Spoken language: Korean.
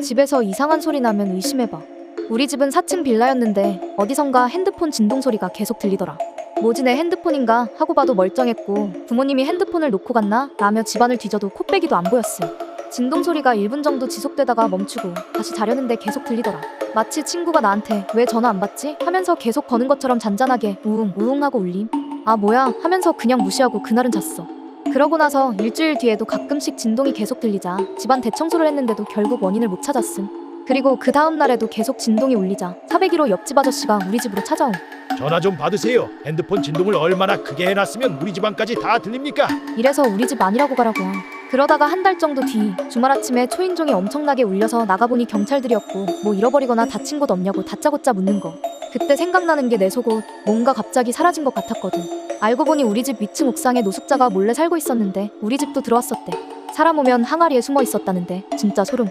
집에서 이상한 소리 나면 의심해봐. 우리 집은 4층 빌라였는데 어디선가 핸드폰 진동 소리가 계속 들리더라. 뭐지 내 핸드폰인가 하고 봐도 멀쩡했고 부모님이 핸드폰을 놓고 갔나 라며 집안을 뒤져도 코빼기도 안 보였음. 진동 소리가 1분 정도 지속되다가 멈추고 다시 자려는데 계속 들리더라. 마치 친구가 나한테 왜 전화 안 받지? 하면서 계속 거는 것처럼 잔잔하게 우웅 우웅 하고 울림. 아 뭐야 하면서 그냥 무시하고 그날은 잤어. 그러고 나서 일주일 뒤에도 가끔씩 진동이 계속 들리자 집안 대청소를 했는데도 결국 원인을 못 찾았음. 그리고 그 다음 날에도 계속 진동이 울리자 401호 옆집 아저씨가 우리 집으로 찾아옴. 전화 좀 받으세요. 핸드폰 진동을 얼마나 크게 해놨으면 우리 집안까지 다 들립니까? 이래서 우리 집 아니라고 가라고. 그러다가 한 달 정도 뒤 주말 아침에 초인종이 엄청나게 울려서 나가보니 경찰들이었고 뭐 잃어버리거나 다친 곳 없냐고 다짜고짜 묻는 거. 그때 생각나는 게 내 속옷. 뭔가 갑자기 사라진 것 같았거든. 알고 보니 우리 집 위층 옥상에 노숙자가 몰래 살고 있었는데 우리 집도 들어왔었대. 사람 오면 항아리에 숨어 있었다는데 진짜 소름.